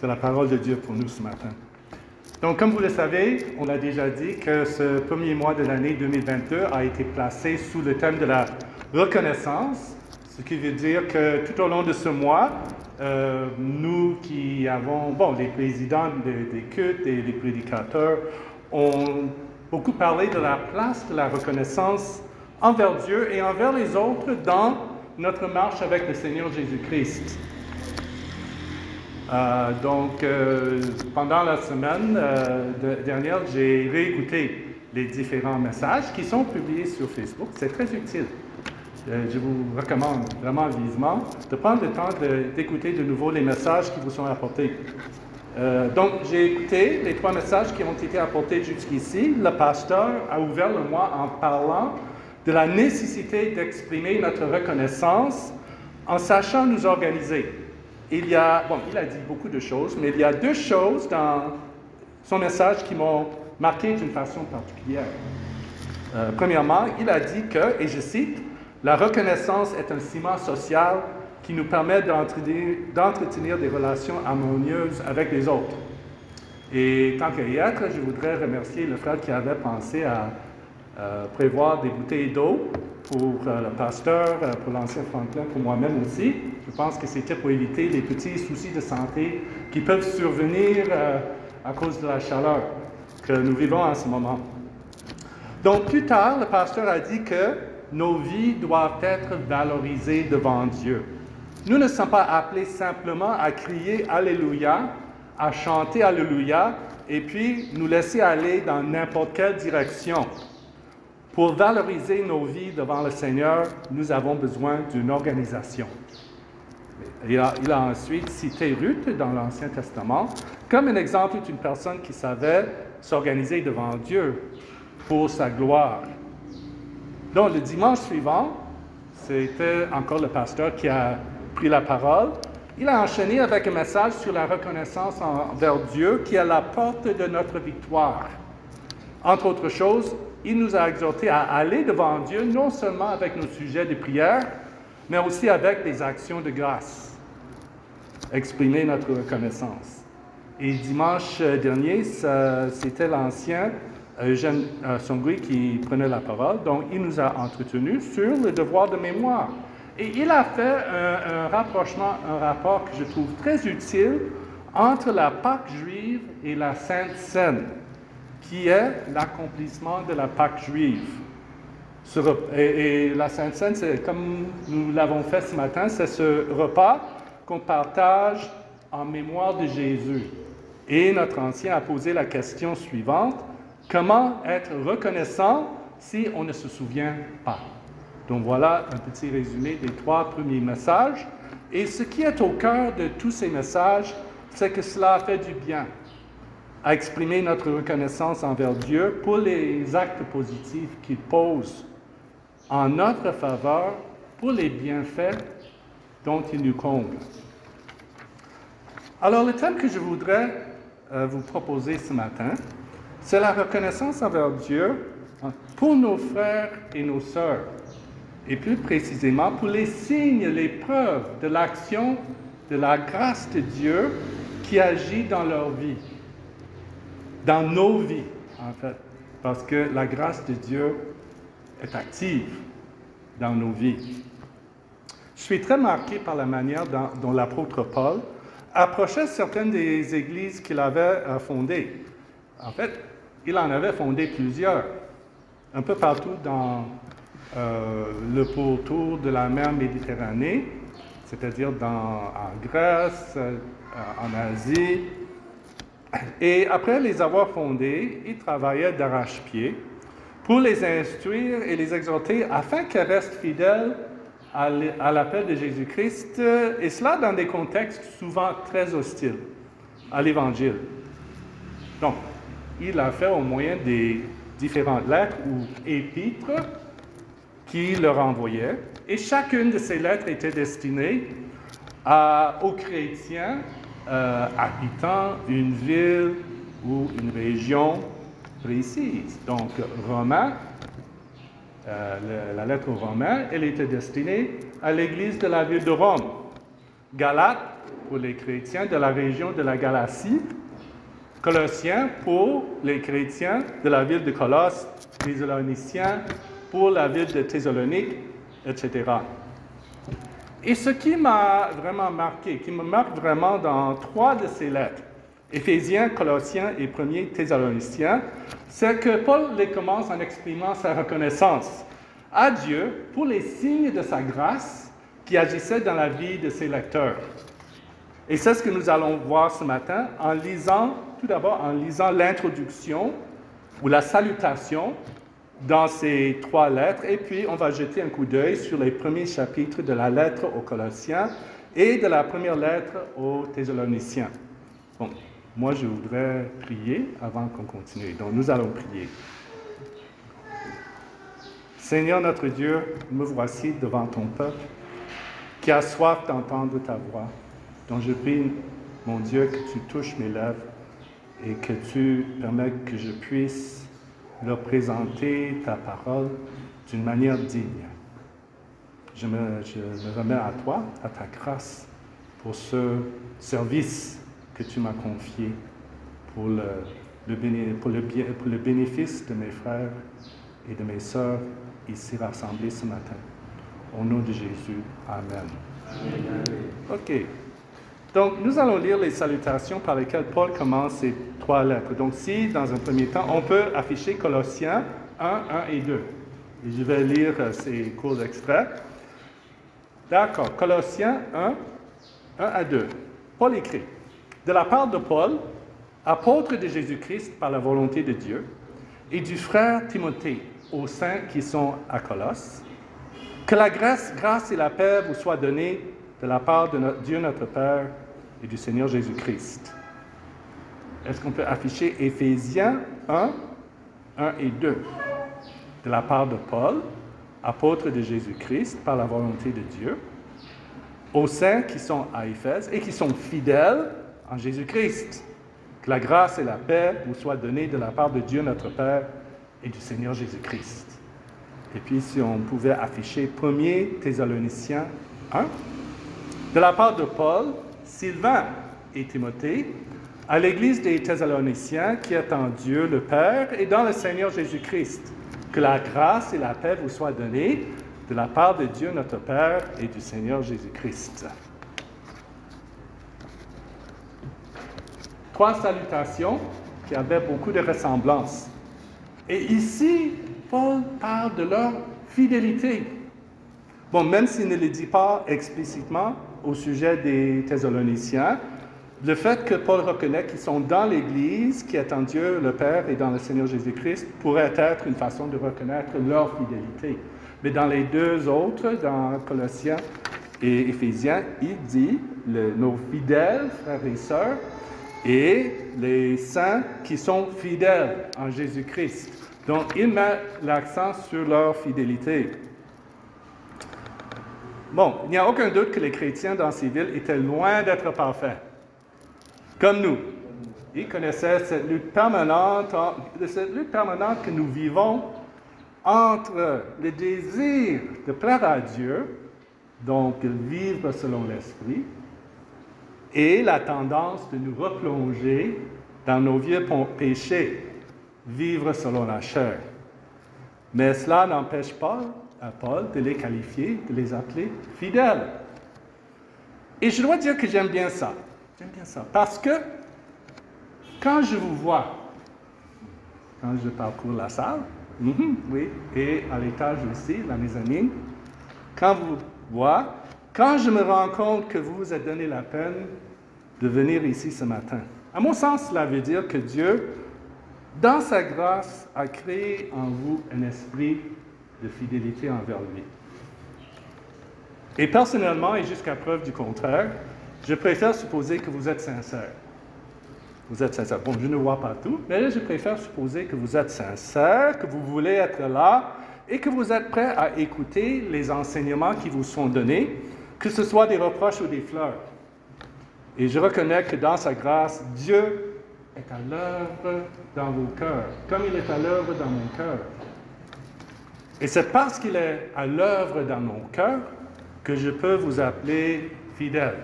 C'est la parole de Dieu pour nous ce matin. Donc, comme vous le savez, on a déjà dit que ce premier mois de l'année 2022 a été placé sous le thème de la reconnaissance, ce qui veut dire que tout au long de ce mois, nous qui avons, les présidents des cultes et les prédicateurs ont beaucoup parlé de la place de la reconnaissance envers Dieu et envers les autres dans notre marche avec le Seigneur Jésus-Christ. Pendant la semaine dernière, j'ai réécouté les différents messages qui sont publiés sur Facebook. C'est très utile. Je vous recommande vraiment vivement de prendre le temps d'écouter de nouveau les messages qui vous sont apportés. J'ai écouté les 3 messages qui ont été apportés jusqu'ici. Le pasteur a ouvert le mois en parlant de la nécessité d'exprimer notre reconnaissance en sachant nous organiser. Il a dit beaucoup de choses, mais il y a 2 choses dans son message qui m'ont marqué d'une façon particulière. Premièrement, il a dit que, et je cite, « La reconnaissance est un ciment social qui nous permet d'entretenir des relations harmonieuses avec les autres. » Et tant qu'à y être, je voudrais remercier le frère qui avait pensé à prévoir des bouteilles d'eau pour le pasteur, pour l'ancien Franklin, pour moi-même aussi. Je pense que c'était pour éviter les petits soucis de santé qui peuvent survenir à cause de la chaleur que nous vivons en ce moment. Donc, plus tard, le pasteur a dit que nos vies doivent être valorisées devant Dieu. Nous ne sommes pas appelés simplement à crier « Alléluia », à chanter « Alléluia » et puis nous laisser aller dans n'importe quelle direction. Pour valoriser nos vies devant le Seigneur, nous avons besoin d'une organisation. Il a ensuite cité Ruth dans l'Ancien Testament comme un exemple d'une personne qui savait s'organiser devant Dieu pour sa gloire. Donc, le dimanche suivant, c'était encore le pasteur qui a pris la parole. Il a enchaîné avec un message sur la reconnaissance envers Dieu qui est la porte de notre victoire. Entre autres choses, il nous a exhortés à aller devant Dieu, non seulement avec nos sujets de prière, mais aussi avec des actions de grâce. Exprimer notre reconnaissance. Et dimanche dernier, c'était l'ancien Eugène Songui qui prenait la parole, donc il nous a entretenus sur le devoir de mémoire. Et il a fait un rapport que je trouve très utile entre la Pâque juive et la Sainte Seine, qui est l'accomplissement de la Pâque juive. Et la Sainte Seine, c'est comme nous l'avons fait ce matin, c'est ce repas qu'on partage en mémoire de Jésus. Et notre ancien a posé la question suivante: comment être reconnaissant si on ne se souvient pas? Donc voilà un petit résumé des 3 premiers messages. Et ce qui est au cœur de tous ces messages, c'est que cela fait du bien à exprimer notre reconnaissance envers Dieu pour les actes positifs qu'il pose en notre faveur, pour les bienfaits dont il nous comble. Alors, le thème que je voudrais vous proposer ce matin, c'est la reconnaissance envers Dieu pour nos frères et nos sœurs, et plus précisément pour les signes, les preuves de l'action de la grâce de Dieu qui agit dans leur vie. Dans nos vies, en fait, parce que la grâce de Dieu est active dans nos vies. Je suis très marqué par la manière dont l'apôtre Paul approchait certaines des églises qu'il avait fondées. En fait, il en avait fondé plusieurs, un peu partout dans le pourtour de la mer Méditerranée, c'est-à-dire en Grèce, en Asie. Et après les avoir fondés, il travaillait d'arrache-pied pour les instruire et les exhorter afin qu'ils restent fidèles à l'appel de Jésus-Christ, et cela dans des contextes souvent très hostiles à l'Évangile. Donc, il a fait au moyen des différentes lettres ou épîtres qu'il leur envoyait, et chacune de ces lettres était destinée aux chrétiens habitant une ville ou une région précise. Donc, Romains, la lettre aux Romains, elle était destinée à l'Église de la ville de Rome. Galates pour les chrétiens de la région de la Galatie, Colossiens pour les chrétiens de la ville de Colosse, Thessaloniciens pour la ville de Thessalonique, etc. Et ce qui m'a vraiment marqué, qui me marque vraiment dans 3 de ces lettres, Éphésiens, Colossiens et 1er Thessaloniciens, c'est que Paul les commence en exprimant sa reconnaissance à Dieu pour les signes de sa grâce qui agissaient dans la vie de ses lecteurs. Et c'est ce que nous allons voir ce matin en lisant, tout d'abord en lisant l'introduction ou la salutation dans ces 3 lettres, et puis on va jeter un coup d'œil sur les premiers chapitres de la lettre aux Colossiens et de la première lettre aux Thessaloniciens. Bon, moi je voudrais prier avant qu'on continue, donc nous allons prier. Seigneur notre Dieu, me voici devant ton peuple qui a soif d'entendre ta voix. Donc je prie, mon Dieu, que tu touches mes lèvres et que tu permettes que je puisse leur présenter ta parole d'une manière digne. Je me remets à toi, à ta grâce, pour ce service que tu m'as confié, pour le bénéfice de mes frères et de mes sœurs ici rassemblés ce matin. Au nom de Jésus, Amen. Amen. OK. Donc, nous allons lire les salutations par lesquelles Paul commence ces 3 lettres. Donc, si, dans un premier temps, on peut afficher Colossiens 1, 1 et 2. Et je vais lire ces courts extraits. D'accord. Colossiens 1, 1 à 2. Paul écrit, « De la part de Paul, apôtre de Jésus-Christ par la volonté de Dieu, et du frère Timothée, aux saints qui sont à Colosse, que la grâce et la paix vous soient données de la part de Dieu notre Père et du Seigneur Jésus-Christ. » Est-ce qu'on peut afficher Éphésiens 1, 1 et 2? De la part de Paul, apôtre de Jésus-Christ par la volonté de Dieu, aux saints qui sont à Éphèse et qui sont fidèles en Jésus-Christ. Que la grâce et la paix vous soient données de la part de Dieu notre Père et du Seigneur Jésus-Christ. Et puis, si on pouvait afficher 1er Thessaloniciens 1, de la part de Paul, Sylvain et Timothée, à l'Église des Thessaloniciens qui est en Dieu le Père et dans le Seigneur Jésus-Christ. Que la grâce et la paix vous soient données de la part de Dieu notre Père et du Seigneur Jésus-Christ. 3 salutations qui avaient beaucoup de ressemblances. Et ici, Paul parle de leur fidélité. Bon, même s'il ne le dit pas explicitement au sujet des Thessaloniciens, le fait que Paul reconnaît qu'ils sont dans l'Église, qui est en Dieu le Père et dans le Seigneur Jésus-Christ, pourrait être une façon de reconnaître leur fidélité. Mais dans les 2 autres, dans Colossiens et Éphésiens, il dit nos fidèles frères et sœurs et les saints qui sont fidèles en Jésus-Christ. Donc, il met l'accent sur leur fidélité. Bon, il n'y a aucun doute que les chrétiens dans ces villes étaient loin d'être parfaits. Comme nous. Ils connaissaient cette lutte permanente que nous vivons entre le désir de plaire à Dieu, donc vivre selon l'Esprit, et la tendance de nous replonger dans nos vieux péchés, vivre selon la chair. Mais cela n'empêche pas à Paul de les qualifier, de les appeler fidèles. Et je dois dire que j'aime bien ça. J'aime bien ça. Parce que quand je vous vois, quand je parcours la salle, oui, et à l'étage aussi, la mezzanine, quand je me rends compte que vous vous êtes donné la peine de venir ici ce matin. À mon sens, cela veut dire que Dieu, dans sa grâce, a créé en vous un esprit de fidélité envers lui. Et personnellement, et jusqu'à preuve du contraire, je préfère supposer que vous êtes sincère. Vous êtes sincère. Bon, je ne vois pas tout, mais je préfère supposer que vous êtes sincère, que vous voulez être là et que vous êtes prêt à écouter les enseignements qui vous sont donnés, que ce soit des reproches ou des fleurs. Et je reconnais que dans sa grâce, Dieu est à l'œuvre dans vos cœurs, comme il est à l'œuvre dans mon cœur. Et c'est parce qu'il est à l'œuvre dans mon cœur que je peux vous appeler fidèle.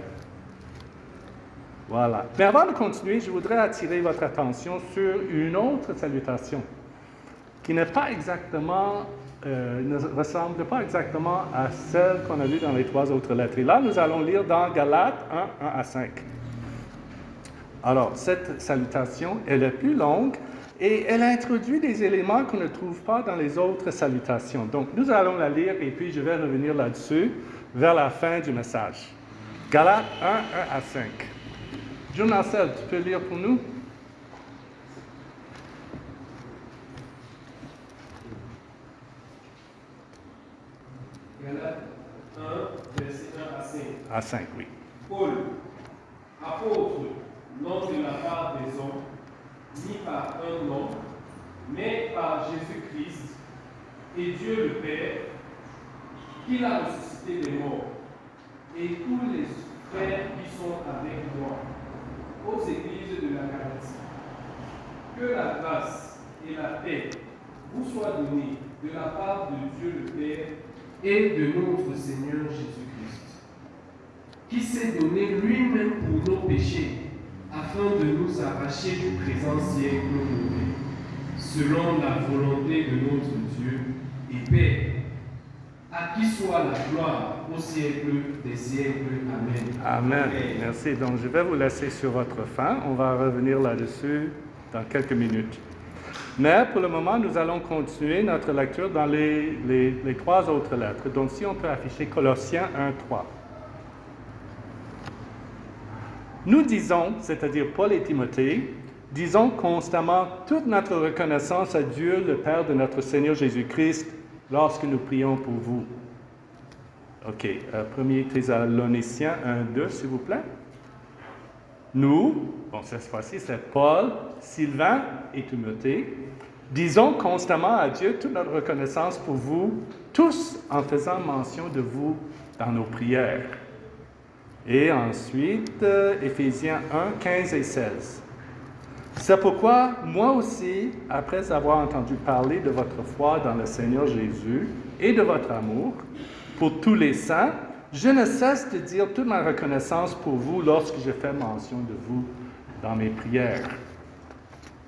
Voilà. Mais avant de continuer, je voudrais attirer votre attention sur une autre salutation qui n'est pas exactement, ne ressemble pas exactement à celle qu'on a lue dans les 3 autres lettres. Et là, nous allons lire dans Galates 1, 1 à 5. Alors, cette salutation, elle est plus longue et elle introduit des éléments qu'on ne trouve pas dans les autres salutations. Donc, nous allons la lire et puis je vais revenir là-dessus vers la fin du message. Galates 1, 1 à 5. John Marcel, tu peux lire pour nous? Galates 1, verset 1 à 5. À 5, oui. Paul, apôtre, non de la part des hommes, ni par un homme, mais par Jésus-Christ et Dieu le Père, qui l'a ressuscité des morts, et tous les frères qui sont avec moi, aux églises de la Galatie. Que la grâce et la paix vous soient données de la part de Dieu le Père et de notre Seigneur Jésus-Christ, qui s'est donné lui-même pour nos péchés, afin de nous arracher du présent siècle mauvais, selon la volonté de notre Dieu et Père, à qui soit la gloire au siècle des siècles. Amen. Amen. Merci. Donc, je vais vous laisser sur votre faim. On va revenir là-dessus dans quelques minutes. Mais pour le moment, nous allons continuer notre lecture dans les 3 autres lettres. Donc, si on peut afficher Colossiens 1, 3. Nous disons, c'est-à-dire Paul et Timothée, disons constamment toute notre reconnaissance à Dieu, le Père de notre Seigneur Jésus-Christ, lorsque nous prions pour vous. OK. 1 Thessaloniciens 1, 2, s'il vous plaît. Nous, bon, cette fois-ci, c'est Paul, Sylvain et Timothée, disons constamment à Dieu toute notre reconnaissance pour vous, tous en faisant mention de vous dans nos prières. Et ensuite, Éphésiens 1, 15 et 16. C'est pourquoi, moi aussi, après avoir entendu parler de votre foi dans le Seigneur Jésus et de votre amour pour tous les saints, je ne cesse de dire toute ma reconnaissance pour vous lorsque je fais mention de vous dans mes prières.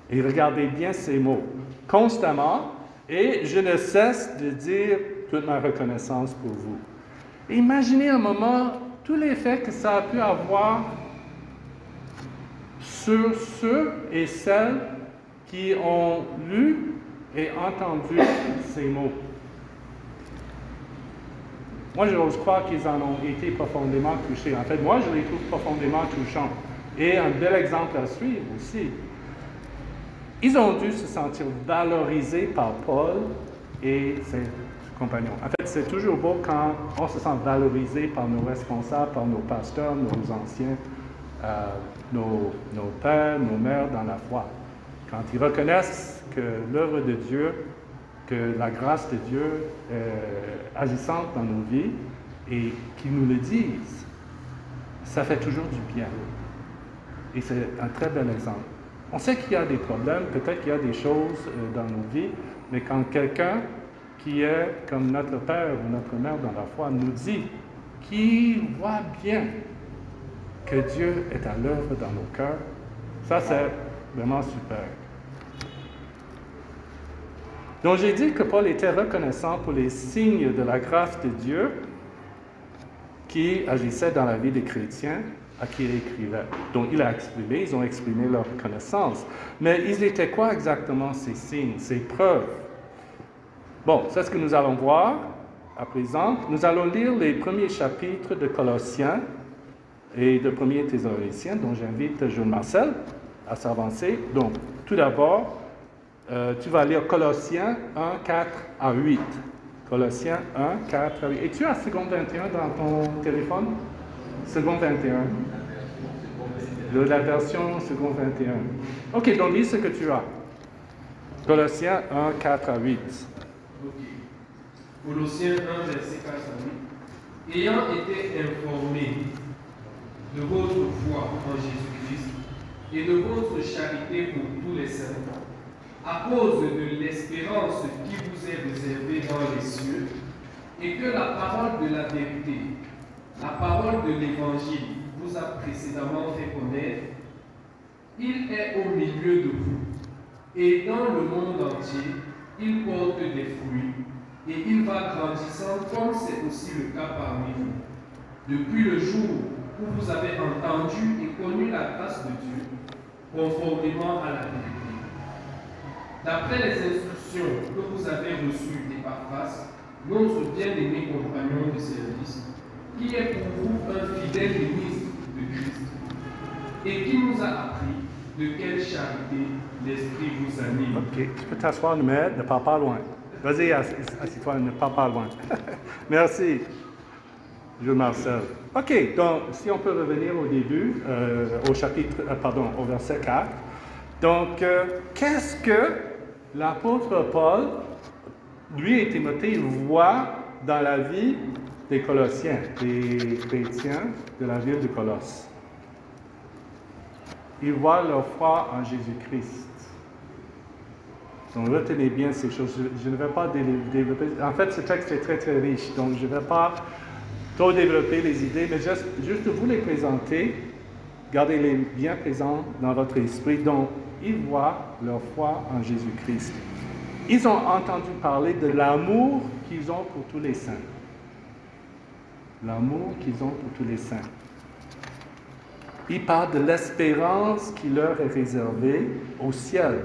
Et regardez bien ces mots. Constamment, et je ne cesse de dire toute ma reconnaissance pour vous. Imaginez un moment tout l'effet que ça a pu avoir sur ceux et celles qui ont lu et entendu ces mots. Moi, j'ose croire qu'ils en ont été profondément touchés. En fait, moi, je les trouve profondément touchants. Et un bel exemple à suivre aussi. Ils ont dû se sentir valorisés par Paul et ses compagnons. En fait, c'est toujours beau quand on se sent valorisé par nos responsables, par nos pasteurs, nos anciens, nos pères, nos mères dans la foi. Quand ils reconnaissent que l'œuvre de Dieu, que la grâce de Dieu est agissante dans nos vies et qu'ils nous le disent, ça fait toujours du bien. Et c'est un très bel exemple. On sait qu'il y a des problèmes, peut-être qu'il y a des choses dans nos vies, mais quand quelqu'un qui est comme notre père ou notre mère dans la foi nous dit qu'il voit bien que Dieu est à l'œuvre dans nos cœurs, ça c'est vraiment super. Donc j'ai dit que Paul était reconnaissant pour les signes de la grâce de Dieu qui agissaient dans la vie des chrétiens à qui il écrivait. Donc il a exprimé, ils ont exprimé leur reconnaissance. Mais ils étaient quoi exactement ces signes, ces preuves? Bon, c'est ce que nous allons voir à présent. Nous allons lire les premiers chapitres de Colossiens et de 1er Thessaloniciens, dont j'invite John Marcel à s'avancer. Donc, tout d'abord, tu vas lire Colossiens 1, 4 à 8. Colossiens 1, 4 à 8. Et tu as seconde 21 dans ton téléphone? Seconde 21. La version seconde 21. OK, donc lis ce que tu as. Colossiens 1, 4 à 8. Ok. Colossiens 1, verset 4 à 8. Ayant été informés de votre foi en Jésus-Christ et de votre charité pour tous les saints, à cause de l'espérance qui vous est réservée dans les cieux, et que la parole de la vérité, la parole de l'Évangile, vous a précédemment fait connaître, Il est au milieu de vous, et dans le monde entier, il porte des fruits, et il va grandissant comme c'est aussi le cas parmi vous. Depuis le jour où vous avez entendu et connu la grâce de Dieu, conformément à la vérité. D'après les instructions que vous avez reçues d'Épaphras, notre bien-aimé compagnon de service, qui est pour vous un fidèle ministre de Christ, et qui nous a appris de quelle charité l'Esprit vous anime. OK, tu peux t'asseoir, mais ne pars pas loin. Vas-y, assis-toi, ne pars pas loin. Merci, Jules Marcel. OK, donc, si on peut revenir au début, au verset 4. Donc, qu'est-ce que l'apôtre Paul, lui et Timothée, voient dans la vie des Colossiens, des chrétiens de la ville de Colosse? Ils voient leur foi en Jésus-Christ. Donc, retenez bien ces choses. Je ne vais pas développer. En fait, ce texte est très, très riche. Donc, je ne vais pas trop développer les idées, mais juste vous les présenter. Gardez-les bien présents dans votre esprit. Donc, ils voient leur foi en Jésus-Christ. Ils ont entendu parler de l'amour qu'ils ont pour tous les saints. L'amour qu'ils ont pour tous les saints. Il parle de l'espérance qui leur est réservée au ciel.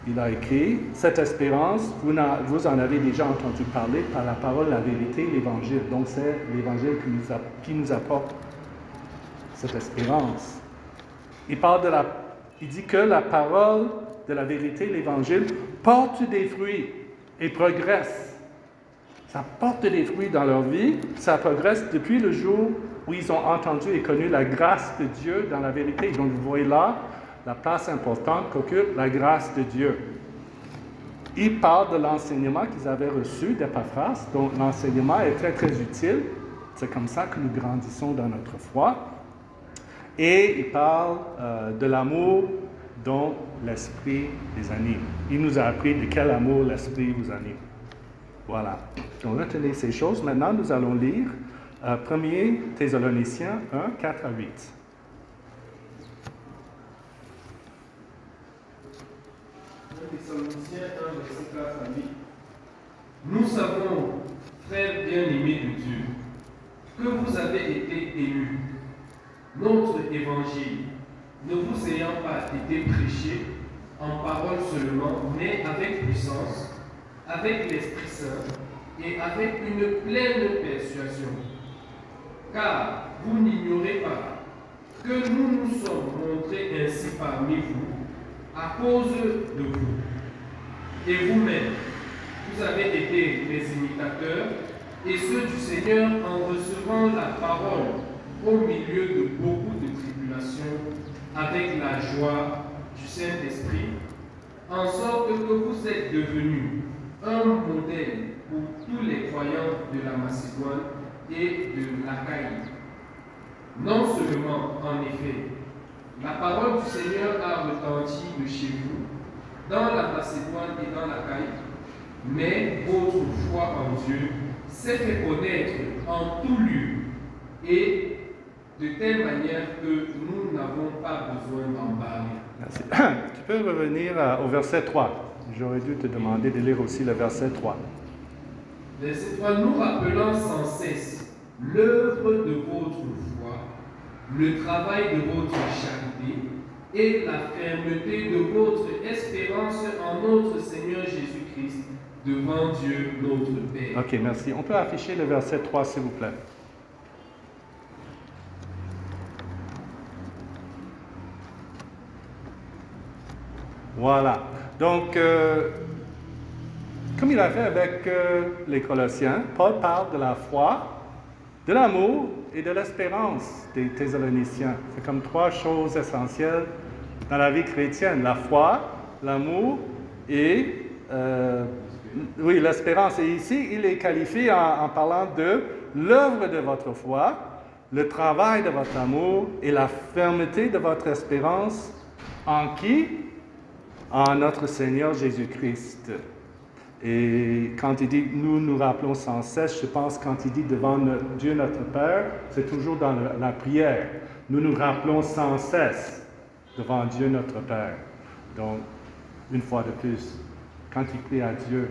Il a écrit, cette espérance, vous en avez déjà entendu parler par la parole, la vérité, l'Évangile. Donc c'est l'Évangile qui nous apporte cette espérance. Il dit que la parole de la vérité, l'Évangile, porte des fruits et progresse. Ça porte des fruits dans leur vie, ça progresse depuis le jour où ils ont entendu et connu la grâce de Dieu dans la vérité. Donc, vous voyez là la place importante qu'occupe la grâce de Dieu. Il parle de l'enseignement qu'ils avaient reçu d'Épaphras. Donc, l'enseignement est très, très utile. C'est comme ça que nous grandissons dans notre foi. Et il parle de l'amour dont l'Esprit les anime. Il nous a appris de quel amour l'Esprit vous anime. Voilà. Donc, retenez ces choses. Maintenant, nous allons lire 1 Thessaloniciens 1, 4 à 8. Thessaloniciens 1, verset 4 à 8. Nous savons, frères bien-aimés de Dieu, que vous avez été élus. Notre évangile, ne vous ayant pas été prêché en parole seulement, mais avec puissance, avec l'Esprit Saint et avec une pleine persuasion. Car vous n'ignorez pas que nous nous sommes montrés ainsi parmi vous à cause de vous. Et vous-même, vous avez été mes imitateurs et ceux du Seigneur en recevant la parole au milieu de beaucoup de tribulations avec la joie du Saint-Esprit, en sorte que vous êtes devenus un modèle pour tous les croyants de la Macédoine et de l'Achaïe. Non seulement, en effet, la parole du Seigneur a retenti de chez vous, dans la Macédoine et dans l'Achaïe, mais votre foi en Dieu s'est fait connaître en tout lieu, et de telle manière que nous n'avons pas besoin d'en parler. Merci. Tu peux revenir au verset 3. J'aurais dû te demander de lire aussi le verset 3. Verset 3, nous rappelant sans cesse l'œuvre de votre foi, le travail de votre charité et la fermeté de votre espérance en notre Seigneur Jésus-Christ devant Dieu notre Père. Ok, merci. On peut afficher le verset 3, s'il vous plaît. Voilà. Donc, comme il a fait avec les Colossiens, Paul parle de la foi, de l'amour et de l'espérance des Thessaloniciens. C'est comme trois choses essentielles dans la vie chrétienne. La foi, l'amour et l'espérance. Et ici, il est qualifié en parlant de l'œuvre de votre foi, le travail de votre amour et la fermeté de votre espérance en qui? En notre Seigneur Jésus-Christ. Et quand il dit « nous nous rappelons sans cesse », je pense quand il dit devant Dieu notre Père, c'est toujours dans la prière. Nous nous rappelons sans cesse devant Dieu notre Père. Donc, une fois de plus, quand ils prient à Dieu,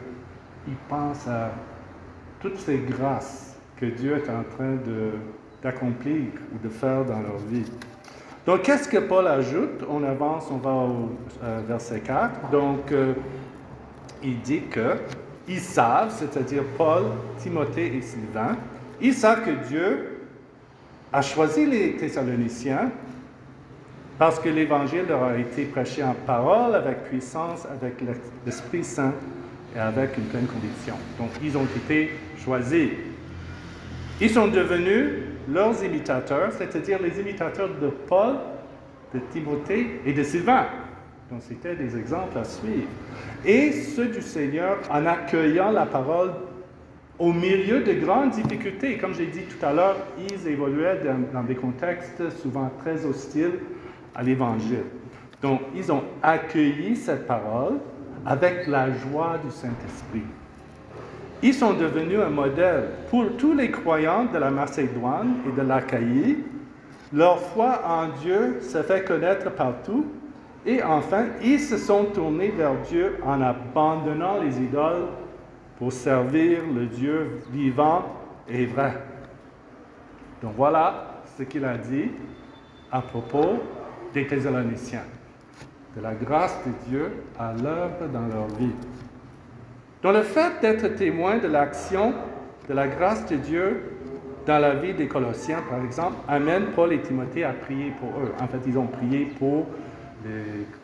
ils pensent à toutes ces grâces que Dieu est en train d'accomplir ou de faire dans leur vie. Donc, qu'est-ce que Paul ajoute? On avance, on va au verset 4. Donc, il dit qu'ils savent, c'est-à-dire Paul, Timothée et Sylvain, ils savent que Dieu a choisi les Thessaloniciens parce que l'Évangile leur a été prêché en parole, avec puissance, avec l'Esprit Saint et avec une pleine conviction. Donc, ils ont été choisis. Ils sont devenus leurs imitateurs, c'est-à-dire les imitateurs de Paul, de Timothée et de Sylvain. Donc, c'était des exemples à suivre. Et ceux du Seigneur en accueillant la parole au milieu de grandes difficultés. Comme j'ai dit tout à l'heure, ils évoluaient dans des contextes souvent très hostiles à l'Évangile. Donc, ils ont accueilli cette parole avec la joie du Saint-Esprit. Ils sont devenus un modèle pour tous les croyants de la Macédoine et de l'Achaïe. Leur foi en Dieu se fait connaître partout. Et enfin, ils se sont tournés vers Dieu en abandonnant les idoles pour servir le Dieu vivant et vrai. Donc voilà ce qu'il a dit à propos des Thessaloniciens, de la grâce de Dieu à l'œuvre dans leur vie. Donc le fait d'être témoin de l'action de la grâce de Dieu dans la vie des Colossiens, par exemple, amène Paul et Timothée à prier pour eux. En fait, ils ont prié pour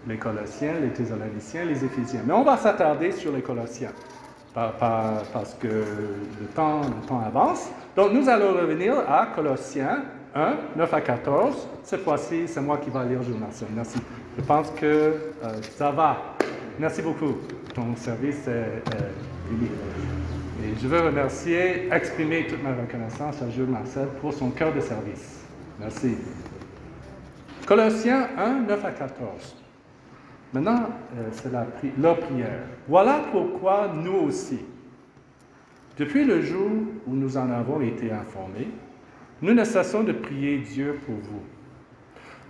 les Colossiens, les Thessaloniciens, les Éphésiens. Mais on va s'attarder sur les Colossiens parce que le temps avance. Donc nous allons revenir à Colossiens 1, 9 à 14. Cette fois-ci, c'est moi qui vais lire, Marcel. Merci. Je pense que ça va. Merci beaucoup. Ton service est fini. Et je veux remercier, exprimer toute ma reconnaissance à Jules Marcel pour son cœur de service. Merci. Colossiens 1, 9 à 14. Maintenant, c'est leur prière. Voilà pourquoi nous aussi, depuis le jour où nous en avons été informés, nous ne cessons de prier Dieu pour vous.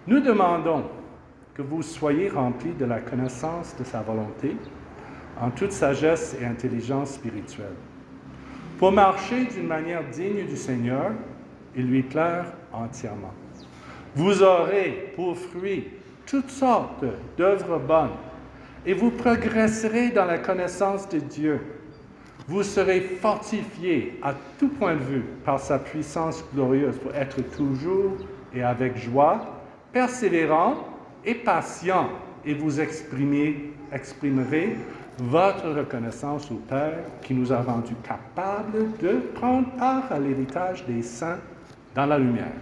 Nous demandons que vous soyez remplis de la connaissance de sa volonté, en toute sagesse et intelligence spirituelle, pour marcher d'une manière digne du Seigneur et lui plaire entièrement. Vous aurez pour fruit toutes sortes d'œuvres bonnes, et vous progresserez dans la connaissance de Dieu. Vous serez fortifiés à tout point de vue par sa puissance glorieuse pour être toujours et avec joie, persévérants et patients, et vous exprimerez votre reconnaissance au Père qui nous a rendus capables de prendre part à l'héritage des saints dans la lumière.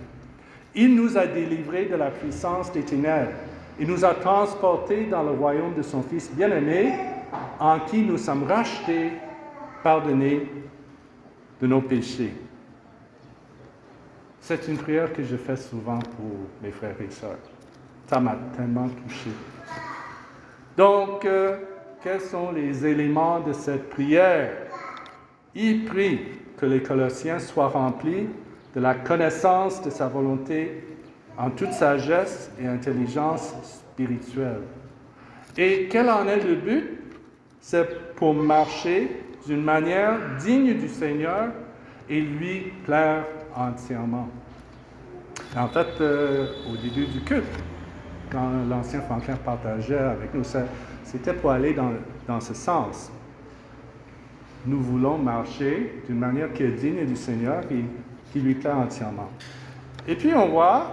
Il nous a délivrés de la puissance des ténèbres et nous a transportés dans le royaume de son Fils bien-aimé, en qui nous sommes rachetés, pardonnés de nos péchés. C'est une prière que je fais souvent pour mes frères et sœurs. Ça m'a tellement touché. Donc, quels sont les éléments de cette prière? Il prie que les Colossiens soient remplis de la connaissance de sa volonté en toute sagesse et intelligence spirituelle. Et quel en est le but? C'est pour marcher d'une manière digne du Seigneur et lui plaire entièrement. En fait, au début du culte, quand l'ancien Franklin partageait avec nous, c'était pour aller dans ce sens. Nous voulons marcher d'une manière qui est digne du Seigneur et qui lui plaît entièrement. Et puis on voit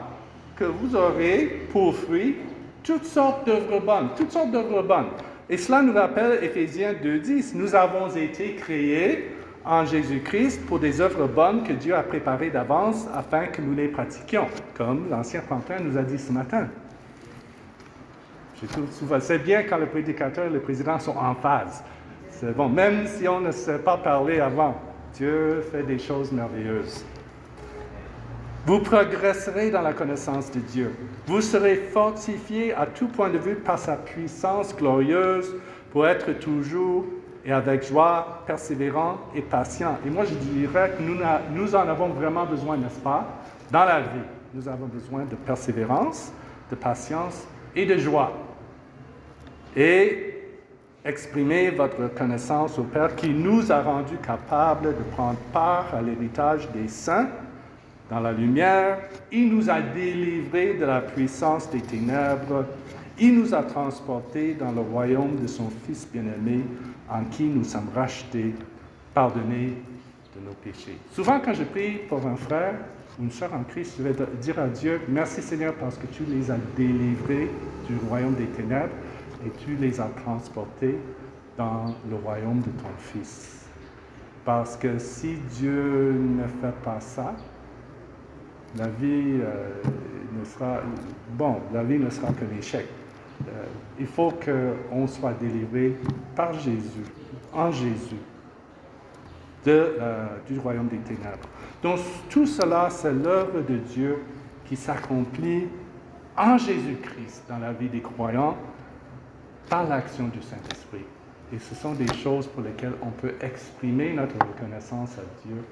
que vous aurez pour fruit toutes sortes d'œuvres bonnes, toutes sortes d'œuvres bonnes. Et cela nous rappelle Éphésiens 2:10. Nous avons été créés en Jésus-Christ pour des œuvres bonnes que Dieu a préparées d'avance afin que nous les pratiquions, comme l'ancien Franklin nous a dit ce matin. Je trouve souvent, c'est bien quand le prédicateur et le président sont en phase. C'est bon, même si on ne sait pas parler avant, Dieu fait des choses merveilleuses. Vous progresserez dans la connaissance de Dieu. Vous serez fortifiés à tout point de vue par sa puissance glorieuse pour être toujours et avec joie, persévérants et patients. Et moi, je dirais que nous en avons vraiment besoin, n'est-ce pas? Dans la vie, nous avons besoin de persévérance, de patience et de joie. Et exprimez votre reconnaissance au Père qui nous a rendus capables de prendre part à l'héritage des saints dans la lumière. Il nous a délivrés de la puissance des ténèbres. Il nous a transportés dans le royaume de son Fils bien-aimé, en qui nous sommes rachetés, pardonnés de nos péchés. Souvent, quand je prie pour un frère ou une sœur en Christ, je vais dire à Dieu, merci Seigneur parce que tu les as délivrés du royaume des ténèbres et tu les as transportés dans le royaume de ton Fils. Parce que si Dieu ne fait pas ça, la vie ne sera qu'un échec. Il faut qu'on soit délivré par Jésus, en Jésus, du royaume des ténèbres. Donc tout cela, c'est l'œuvre de Dieu qui s'accomplit en Jésus-Christ dans la vie des croyants par l'action du Saint-Esprit. Et ce sont des choses pour lesquelles on peut exprimer notre reconnaissance à Dieu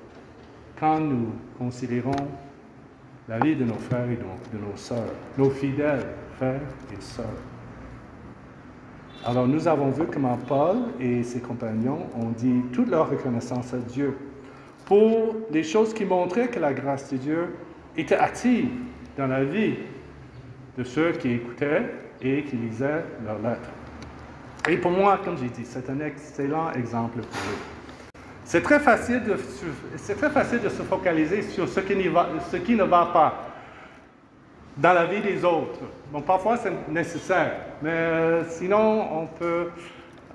quand nous considérons la vie de nos frères et de nos sœurs, nos fidèles frères et sœurs. Alors nous avons vu comment Paul et ses compagnons ont dit toute leur reconnaissance à Dieu pour les choses qui montraient que la grâce de Dieu était active dans la vie de ceux qui écoutaient et qui lisaient leurs lettres. Et pour moi, comme j'ai dit, c'est un excellent exemple pour eux. C'est très facile de se focaliser sur ce qui ne va pas dans la vie des autres. Bon, parfois c'est nécessaire, mais sinon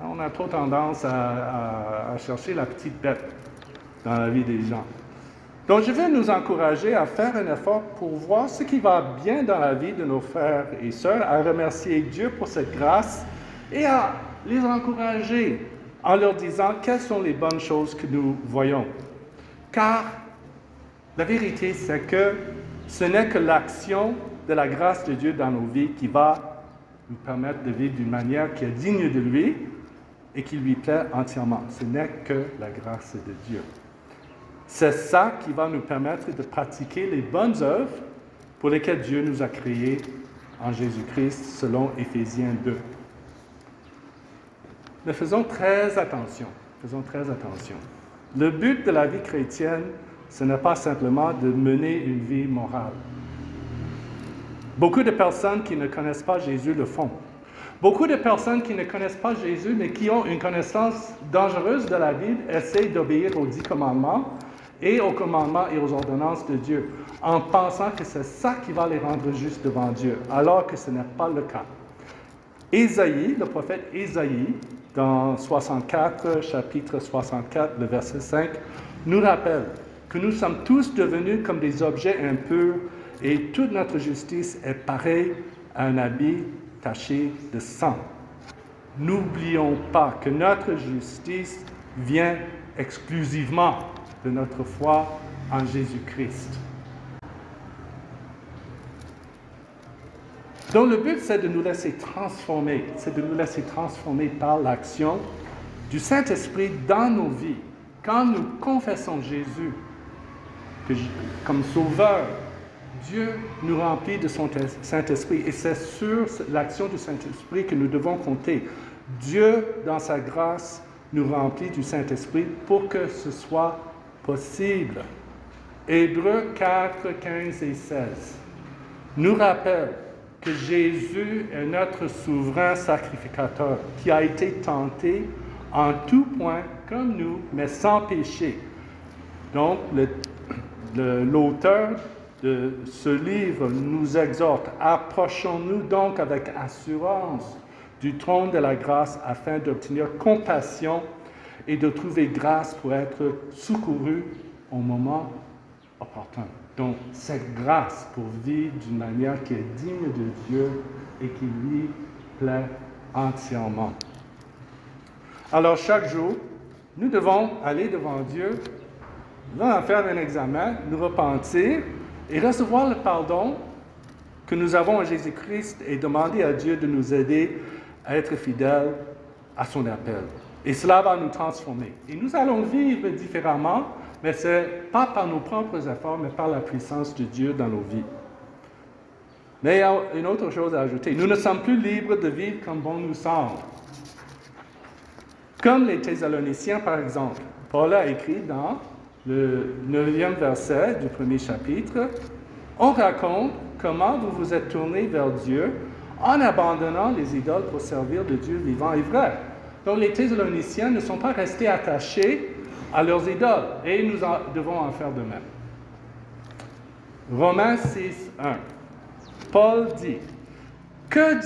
on a trop tendance à chercher la petite bête dans la vie des gens. Donc je vais nous encourager à faire un effort pour voir ce qui va bien dans la vie de nos frères et sœurs, à remercier Dieu pour cette grâce et à les encourager en leur disant quelles sont les bonnes choses que nous voyons. Car la vérité, c'est que ce n'est que l'action de la grâce de Dieu dans nos vies qui va nous permettre de vivre d'une manière qui est digne de lui et qui lui plaît entièrement. Ce n'est que la grâce de Dieu. C'est ça qui va nous permettre de pratiquer les bonnes œuvres pour lesquelles Dieu nous a créés en Jésus-Christ, selon Éphésiens 2. Mais faisons très attention. Le but de la vie chrétienne, ce n'est pas simplement de mener une vie morale. Beaucoup de personnes qui ne connaissent pas Jésus le font. Beaucoup de personnes qui ne connaissent pas Jésus, mais qui ont une connaissance dangereuse de la Bible, essayent d'obéir aux 10 commandements et aux commandements et aux ordonnances de Dieu, en pensant que c'est ça qui va les rendre justes devant Dieu, alors que ce n'est pas le cas. Ésaïe, le prophète Ésaïe, dans chapitre 64, le verset 5, nous rappelle que nous sommes tous devenus comme des objets impurs et toute notre justice est pareille à un habit taché de sang. N'oublions pas que notre justice vient exclusivement de notre foi en Jésus-Christ. Donc le but, c'est de nous laisser transformer, par l'action du Saint-Esprit dans nos vies. Quand nous confessons Jésus comme Sauveur, Dieu nous remplit de son Saint-Esprit et c'est sur l'action du Saint-Esprit que nous devons compter. Dieu, dans sa grâce, nous remplit du Saint-Esprit pour que ce soit possible. Hébreux 4, 15 et 16 nous rappelle que Jésus est notre souverain sacrificateur qui a été tenté en tout point comme nous, mais sans péché. Donc, l'auteur de ce livre nous exhorte, approchons-nous donc avec assurance du trône de la grâce afin d'obtenir compassion et de trouver grâce pour être secouru au moment opportun. Donc, cette grâce pour vivre d'une manière qui est digne de Dieu et qui lui plaît entièrement. Alors, chaque jour, nous devons aller devant Dieu, nous allons faire un examen, nous repentir et recevoir le pardon que nous avons en Jésus-Christ et demander à Dieu de nous aider à être fidèles à son appel. Et cela va nous transformer. Et nous allons vivre différemment, mais ce n'est pas par nos propres efforts, mais par la puissance de Dieu dans nos vies. Mais il y a une autre chose à ajouter. Nous ne sommes plus libres de vivre comme bon nous semble. Comme les Thessaloniciens, par exemple. Paul a écrit dans le 9e verset du premier chapitre, « On raconte comment vous vous êtes tournés vers Dieu en abandonnant les idoles pour servir le Dieu vivant et vrai. » Donc les Thessaloniciens ne sont pas restés attachés à leurs idoles et nous devons en faire de même. Romains 6, 1. Paul dit,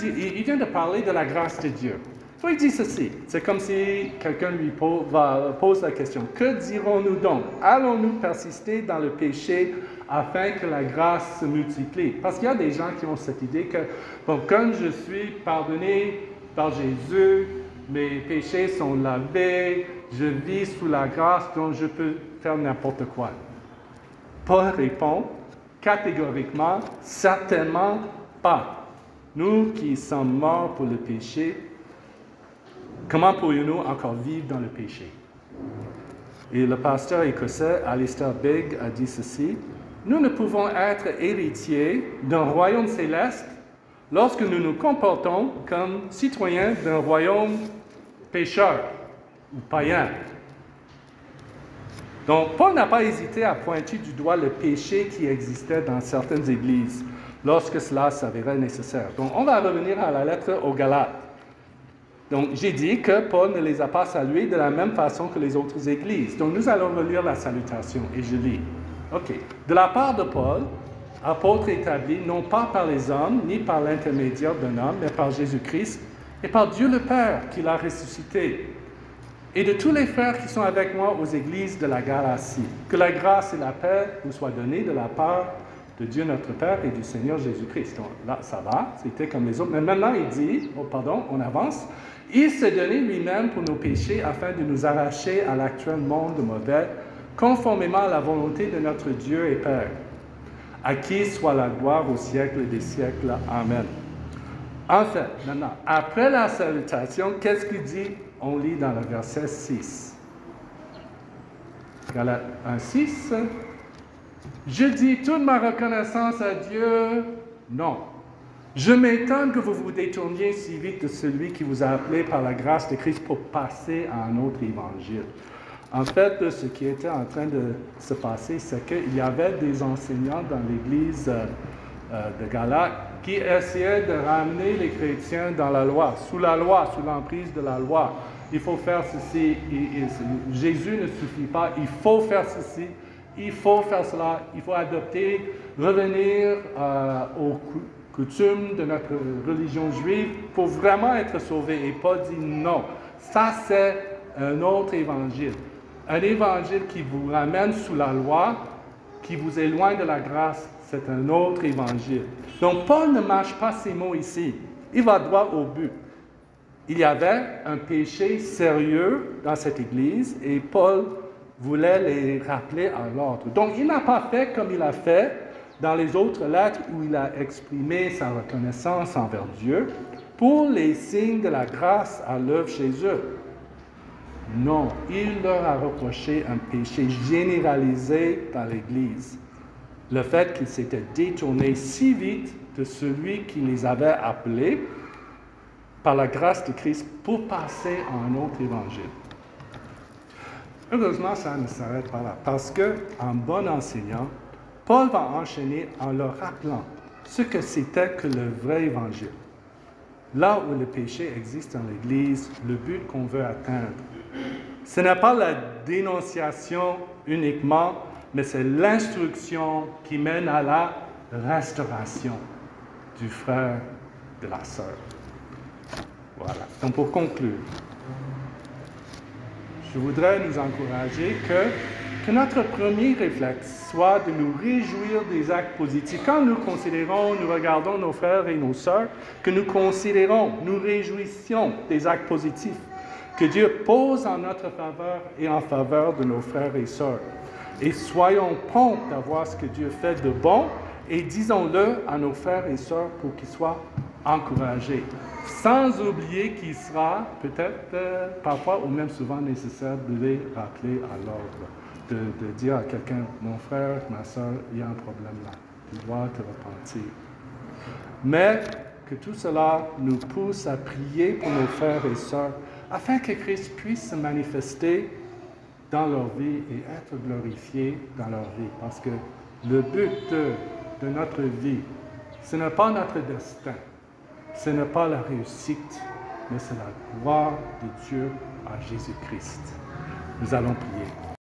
il vient de parler de la grâce de Dieu. Donc il dit ceci, c'est comme si quelqu'un lui pose la question, que dirons-nous donc? Allons-nous persister dans le péché afin que la grâce se multiplie? Parce qu'il y a des gens qui ont cette idée que, bon, comme je suis pardonné par Jésus, mes péchés sont lavés, je vis sous la grâce, donc je peux faire n'importe quoi. Paul répond catégoriquement, certainement pas. Nous qui sommes morts pour le péché, comment pourrions-nous encore vivre dans le péché? Et le pasteur écossais Alistair Begg a dit ceci, « Nous ne pouvons être héritiers d'un royaume céleste lorsque nous nous comportons comme citoyens d'un royaume pécheur ou païen. » Donc, Paul n'a pas hésité à pointer du doigt le péché qui existait dans certaines églises lorsque cela s'avérait nécessaire. Donc, on va revenir à la lettre aux Galates. Donc, j'ai dit que Paul ne les a pas salués de la même façon que les autres églises. Donc, nous allons relire la salutation et je lis. OK. De la part de Paul, apôtre établi, non pas par les hommes, ni par l'intermédiaire d'un homme, mais par Jésus-Christ et par Dieu le Père qui l'a ressuscité. Et de tous les frères qui sont avec moi aux églises de la Galatie, que la grâce et la paix vous soient données de la part de Dieu notre Père et du Seigneur Jésus-Christ. Donc là, ça va, c'était comme les autres. Mais maintenant, il dit, on avance, il s'est donné lui-même pour nos péchés afin de nous arracher à l'actuel monde mauvais, conformément à la volonté de notre Dieu et Père, à qui soit la gloire au siècle des siècles. Amen. En fait, maintenant, après la salutation, qu'est-ce qu'il dit? On lit dans le verset 6. Galates 1, 6. Je dis toute ma reconnaissance à Dieu. Non. Je m'étonne que vous vous détourniez si vite de celui qui vous a appelé par la grâce de Christ pour passer à un autre évangile. En fait, ce qui était en train de se passer, c'est qu'il y avait des enseignants dans l'église de Galates qui essayaient de ramener les chrétiens dans la loi, sous l'emprise de la loi. Il faut faire ceci, Jésus ne suffit pas, il faut faire ceci, il faut faire cela, il faut adopter, revenir aux coutumes de notre religion juive pour vraiment être sauvé. Et Paul dit non, ça c'est un autre évangile. Un évangile qui vous ramène sous la loi, qui vous éloigne de la grâce, c'est un autre évangile. Donc Paul ne mâche pas ses mots ici, il va droit au but. Il y avait un péché sérieux dans cette église et Paul voulait les rappeler à l'ordre. Donc il n'a pas fait comme il a fait dans les autres lettres où il a exprimé sa reconnaissance envers Dieu pour les signes de la grâce à l'œuvre chez eux. Non, il leur a reproché un péché généralisé dans l'Église. Le fait qu'ils s'étaient détournés si vite de celui qui les avait appelés par la grâce de Christ pour passer à un autre évangile. Heureusement, ça ne s'arrête pas là, parce qu'en bon enseignant, Paul va enchaîner en leur rappelant ce que c'était que le vrai évangile. Là où le péché existe dans l'Église, le but qu'on veut atteindre, ce n'est pas la dénonciation uniquement, mais c'est l'instruction qui mène à la restauration du frère, de la sœur. Voilà. Donc pour conclure, je voudrais nous encourager que notre premier réflexe soit de nous réjouir des actes positifs. Quand nous regardons nos frères et nos sœurs, que nous considérons, nous réjouissions des actes positifs que Dieu pose en notre faveur et en faveur de nos frères et sœurs. Et soyons prompts à voir ce que Dieu fait de bon et disons-le à nos frères et sœurs pour qu'ils soient encouragés. Sans oublier qu'il sera peut-être parfois ou même souvent nécessaire de les rappeler à l'ordre. De dire à quelqu'un, mon frère, ma sœur, il y a un problème là. Tu dois te repentir. mais que tout cela nous pousse à prier pour nos frères et sœurs, afin que Christ puisse se manifester dans leur vie et être glorifié dans leur vie. Parce que le but de notre vie, ce n'est pas notre destin, ce n'est pas la réussite, mais c'est la gloire de Dieu à Jésus-Christ. Nous allons prier.